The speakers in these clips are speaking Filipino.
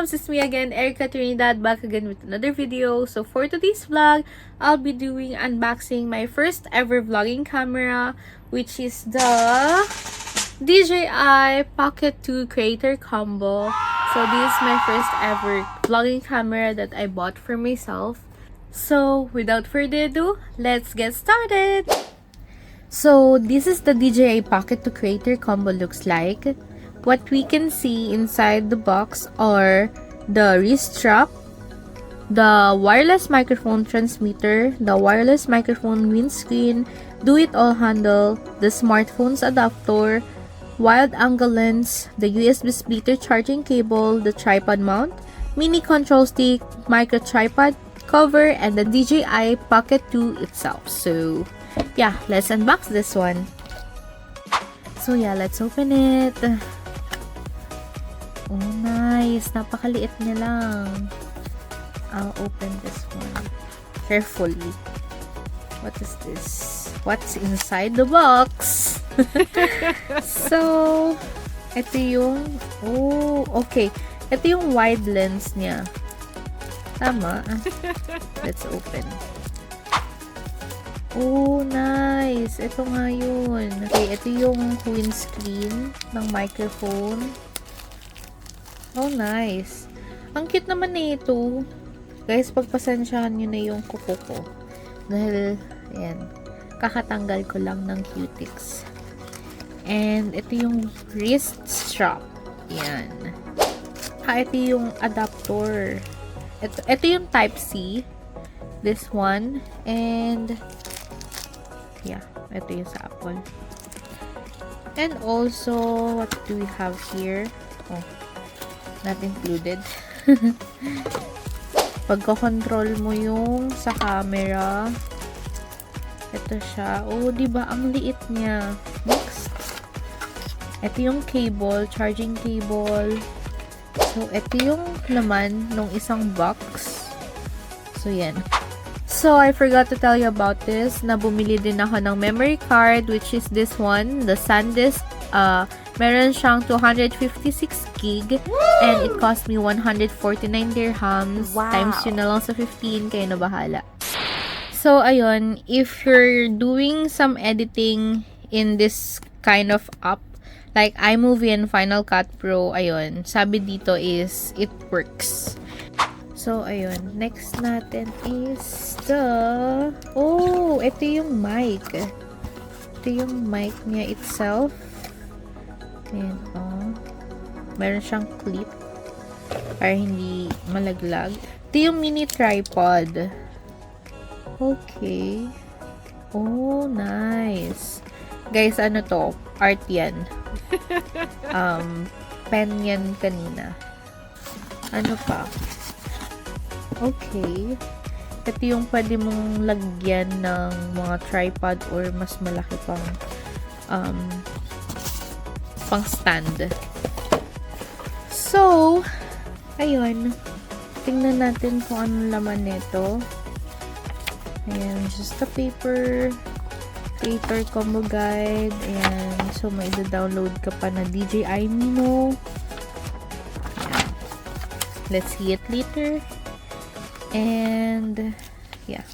loves, it's me again, Erica Trinidad, back again with another video. So for today's vlog, I'll be doing unboxing my first ever vlogging camera, which is the DJI Pocket 2 Creator Combo. So this is my first ever vlogging camera that I bought for myself. So without further ado, let's get started! So this is the DJI Pocket 2 Creator Combo looks like. What we can see inside the box are the wrist strap, the wireless microphone transmitter, the wireless microphone windscreen, do-it-all handle, the smartphone's adapter, wide angle lens, the USB splitter charging cable, the tripod mount, mini control stick, micro tripod cover, and the DJI Pocket 2 itself. So yeah, let's unbox this one. So yeah, let's open it. Oh, nice. Napakaliit niya lang. I'll open this one carefully. What is this? What's inside the box? So, ito yung... Oh, okay. Ito yung wide lens niya. Tama. Let's open. Oh, nice. Ito nga yun. Okay, ito yung windscreen ng microphone. Oh, nice. Ang cute naman na ito. Guys, pagpasensyahan nyo na yung kuko ko. Dahil, ayan, kakatanggal ko lang ng cutics. And, ito yung wrist strap. Ayan. Ito yung adapter. Ito yung Type-C. This one. And, yeah, ito yung sa Apple. And also, what do we have here? Oh, not included. Pagka-control mo yung sa camera, ito siya. Oh, diba? Ang liit niya. Next. Ito yung cable, charging cable. So, ito yung laman ng isang box. So, yan. So, I forgot to tell you about this, na bumili din ako ng memory card, which is this one, the SanDisk. Meron siyang 256 gig and it cost me 149 dirhams. Wow. Times yun na lang sa 15, kayo na bahala. So, ayun, if you're doing some editing in this kind of app, like iMovie and Final Cut Pro, ayun, sabi dito is, it works. So, ayun, next natin is the... Oh, ito yung mic. Ito yung mic niya itself. Ayan, oh. Meron siyang clip para hindi malaglag. Ito yung mini tripod. Okay. Oh, nice. Guys, ano to? Art yan. Pen yan kanina. Ano pa? Okay. Ito yung pwede mong lagyan ng mga tripod or mas malaki pang stand. So, ayun. Tingnan natin kung anong laman nito. Ayan, just a paper. Creator Combo Guide. Ayan. So, may download ka pa na DJI Mino. Ayan. Let's see it later. And, yeah.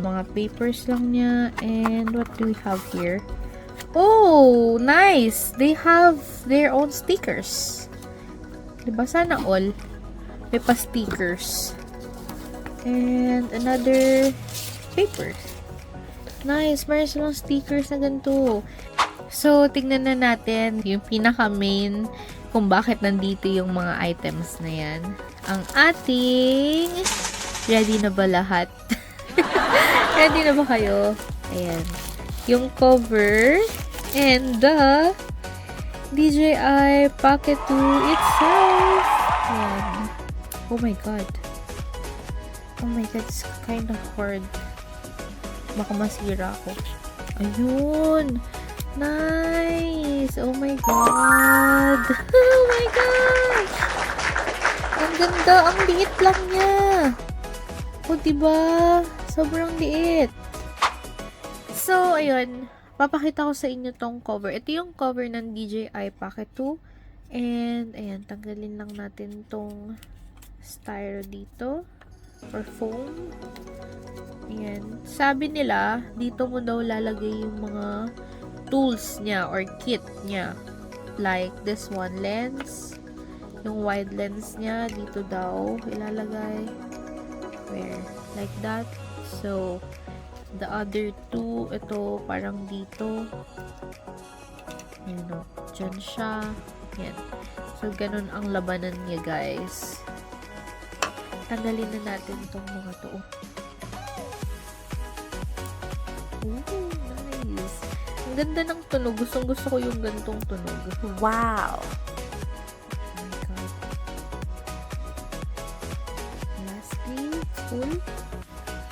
Mga papers lang niya. And, what do we have here? Oh, nice! They have their own stickers. Diba? Sana all. May pa-stickers. And, another paper. Nice! Meron silang stickers na ganito. So, tignan na natin yung pinaka-main kung bakit nandito yung mga items na yan. Ang ating... Ready na ba lahat? Ready na ba kayo? Ayan. Yung cover and the DJI Pocket 2 itself. Ayan. Oh my god. Oh my god, it's kind of hard. Baka masira ako. Ayun. Nice. Oh my god. Oh my god. Ang ganda. Ang liit lang niya. Oh, diba? Sobrang liit. So, ayun. Papakita ko sa inyo tong cover. Ito yung cover ng DJI Pocket 2. And, ayan, tanggalin lang natin tong styro dito. Or foam. Ayan. Sabi nila, dito mo daw lalagay yung mga tools niya or kit niya. Like this one, lens. Yung wide lens niya, dito daw ilalagay. Where? Like that. So, the other two, ito parang dito. Ayan o. Diyan siya. Ayan. So, ganun ang labanan niya, guys. Tanggalin na natin itong mga to. Ooh, nice. Ang ganda ng tunog. Gustong-gusto ko yung gantong tunog. Wow! Oh my God. Lastly, full.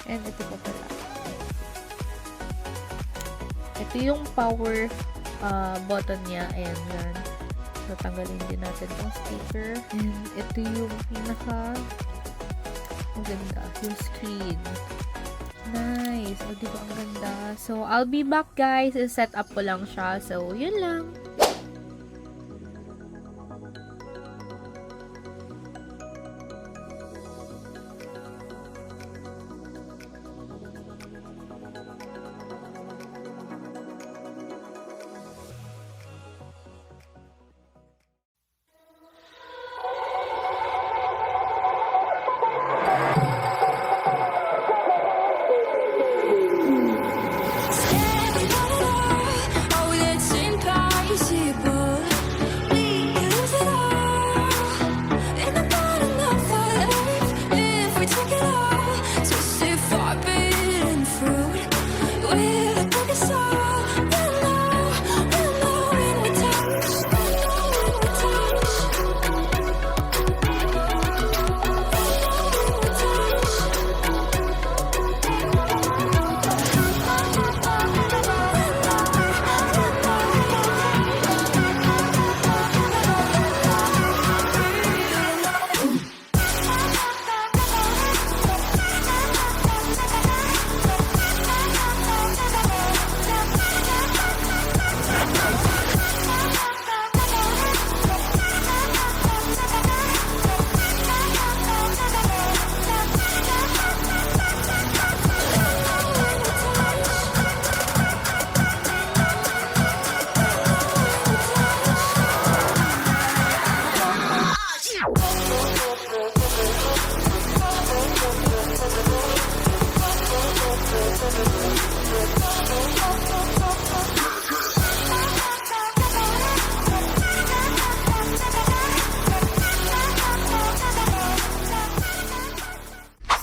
And ito pa pala. Ito yung power button niya. Ayan, yan. So, tanggalin din natin itong sticker. And ito yung pinaka maganda. Yung screen. Nice. O, diba ang ganda? So, I'll be back, guys. Set up ko lang siya. So, yun lang.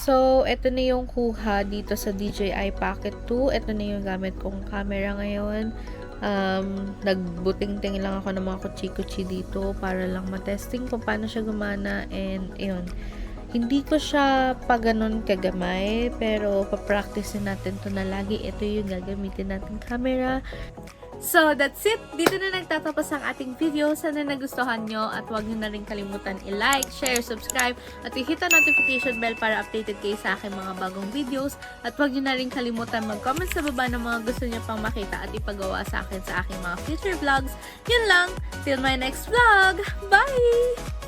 So, ito na yung kuha dito sa DJI Pocket 2. Ito na yung gamit kong camera ngayon. Nagbuting-ting lang ako ng mga kutsi-kutsi dito para lang matesting kung paano siya gumana. And, ayun. Hindi ko siya pa ganun kagamay, pero papracticein natin to na lagi. Ito yung gagamitin natin camera. So, that's it. Dito na nagtatapos ang ating video. Sana nagustuhan nyo at huwag nyo na rin kalimutan i-like, share, subscribe at i-hit ang notification bell para updated kayo sa aking mga bagong videos. At huwag nyo na rin kalimutan mag-comment sa baba ng mga gusto nyo pang makita at ipagawa sa akin sa aking mga future vlogs. Yun lang. Till my next vlog. Bye!